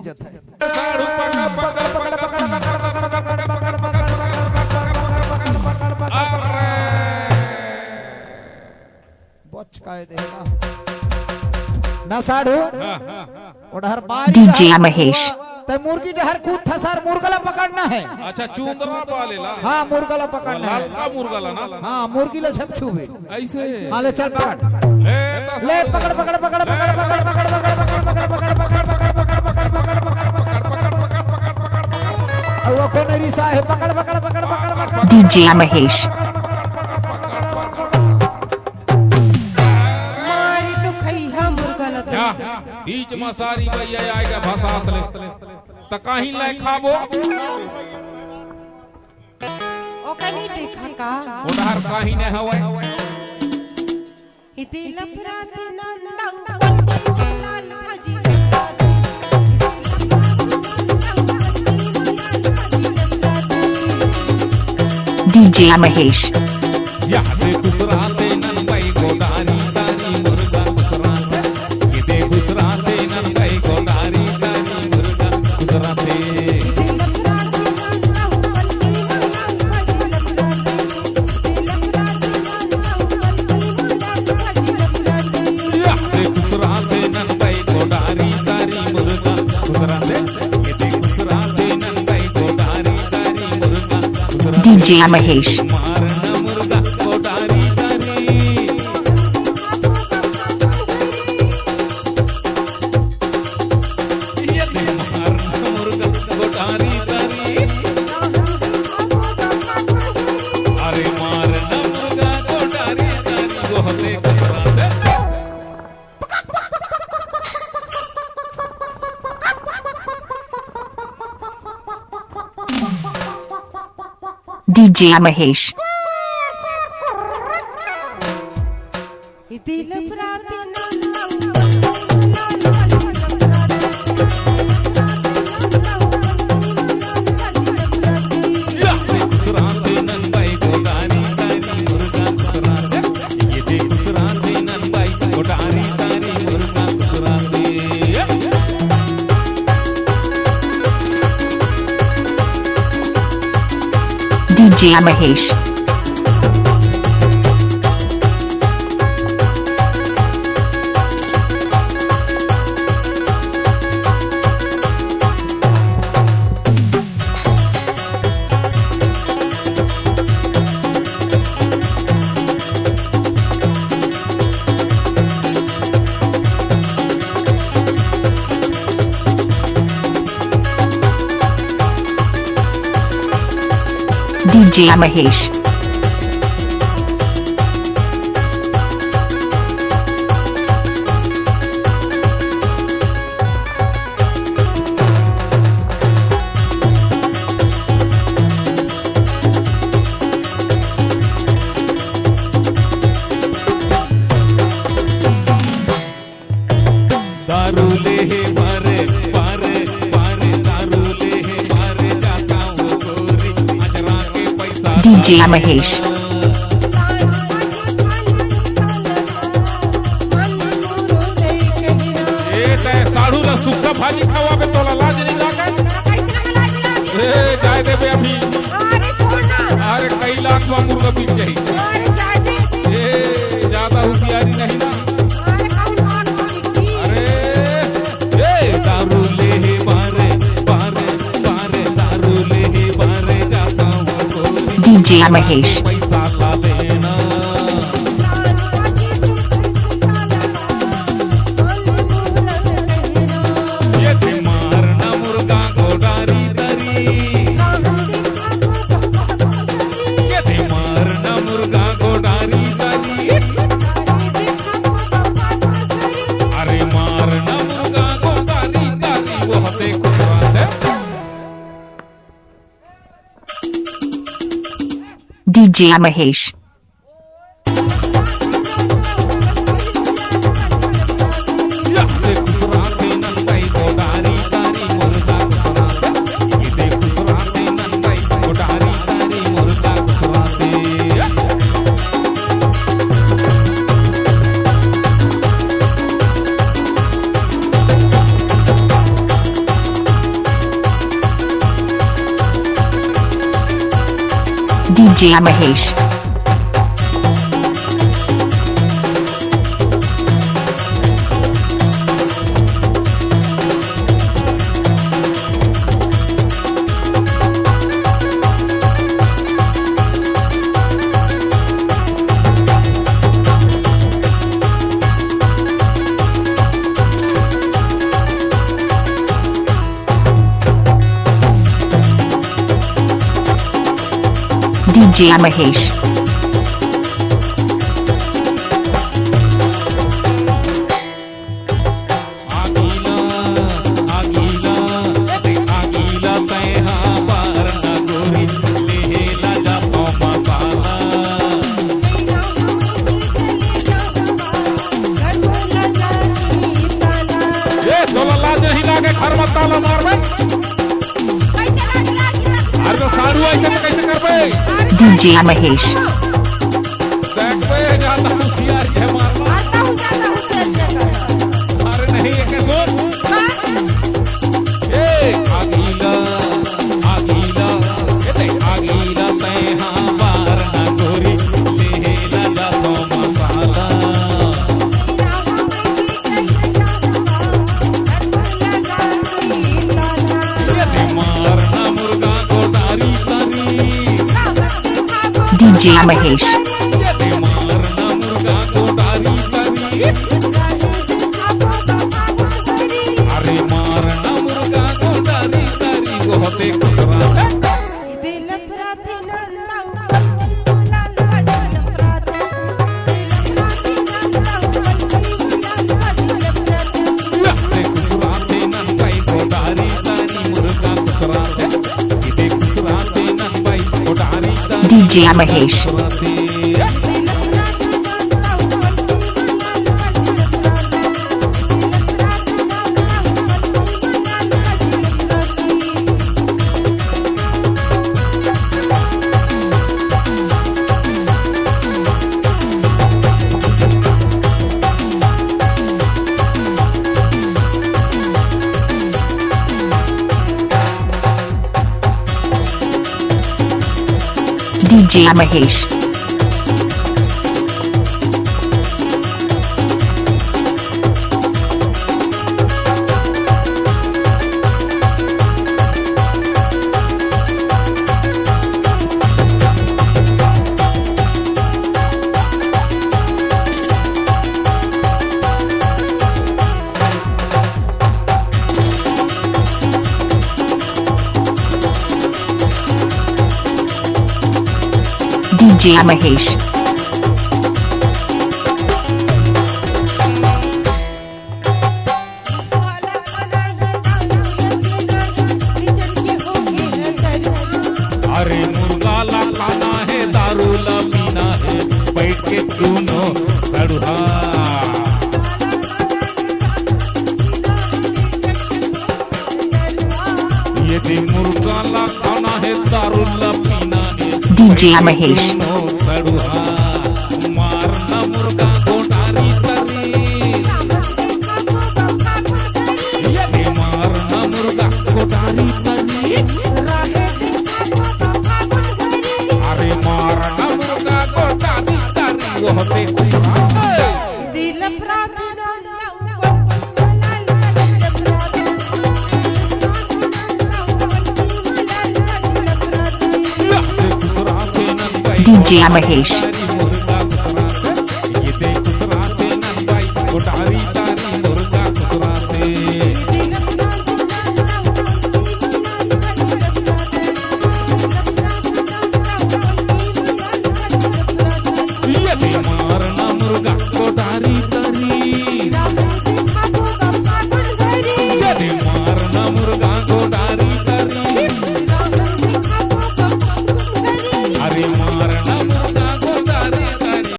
खींचत है। बच काय देना ना साढ़ू उधर बारी डीजे महेश ते मुर्गी डहर कूद था सर मुर्गला पकड़ना है। अच्छा चूंदरा पालेला। हाँ मुर्गला पकड़ना है। लाल मुर्गला ना। हाँ मुर्गी ले छप छुबे ऐसे। हाँ ले चल पकड़ ले पकड़ पकड़ पकड़ पकड़ पकड़ पकड़ पकड़ पकड़ पकड़ पकड़ पकड़ वो कौन रिसा है पकड़ पकड़ पकड़ पकड़ पकड़ डीजे महेश मारी तो खैहा मुर्गला क्या बीच में सारी भैया आएगा भसात ले त कहीं ले खाबो ओ कनी देखा का उधर कहीं ने हवे इते लफराते नंदा लाल भाजी डीजे महेश या दे गुसराते नंदाई को दानी दानी मुर्गा गुसराते ये दे गुसराते नंदाई को दानी दानी मुर्गा गुसराते या दे गुसराते नंदाई को दानी दानी मुर्गा गुसराते ये दे गुसराते नंदाई को दानी दानी मुर्गा गुसराते डीजे महेश मारना मुर्गा को दानी दानी ये दे मारना मुर्गा को दानी दानी अरे मारना मुर्गा को दानी दानी वो हमें गुसराते डीजे महेश इते लफराते नंदा या दे गुसराते नंदाई को दानी दानी मुर्गा गुसराते ये दे गुसराते नंदाई को दानी दानी मुर्गा गुसराते डीजे महेश डीजे महेश दारू ले मारे पारे पारे दारू ले मारे जाता हूँ गोरी अजरा के पैसा डीजे महेश ए ते साढ़ू ला सुक्का भाजी खावा पे तोला लाज नहीं लागे ए जाए दे बे अभी अरे कई लाख का मुर्गा बिक जाई ए ज्यादा होशियारी नहीं ना अरे ए दारू ले मारे पारे पारे दारू ले मारे जाता हूँ गोरी डीजे महेश पैसा ला देना ये थे मारना मुर्गा को डारी दारी ये थे मारना मुर्गा को डारी दारी अरे मारना मुर्गा को डारी दारी वो हते खुशराते डीजे महेश या दे खुशराते नंदाई को डारी दारी मुर्गा खुशराते ये दे खुशराते नंदाई को डारी दारी मुर्गा खुशराते DJ Mahesh. DJ Mahesh. घर मत ताला मार में अरे तो सारू ऐसे में कैसे कर बे DJ Mahesh. देख बे जाता हूँ सियार के मारना अरे नहीं ये कैसे ए आगीला ये देख आगीला मैं हाँ बार ना गोरी ले लगा तो मसाला DJ Mahesh. अरे मारना मुर्गा को डारी डारी को होते दिल प्रार्थी नंदाऊ लाल दिल प्रार्थी कुसराते नंबाई को डारी डारी मुर्गा कुसराते इधे कुसराते नंबाई को डारी DJ Mahesh. DJ Mahesh. DJ Mahesh. अरे मुर्गा ला खाना है दारू ला पीना है बैठ के दोनों सड़ुहा ये दिन मुर्गा ला खाना है दारू ला पीना है DJ Mahesh. सड़ुहा मारना मुर्गा को डारी तरी ये मारना मुर्गा को डारी तरी अरे मारना मुर्गा को डारी तरी वो होते दिल प्रार्थी DJ Mahesh.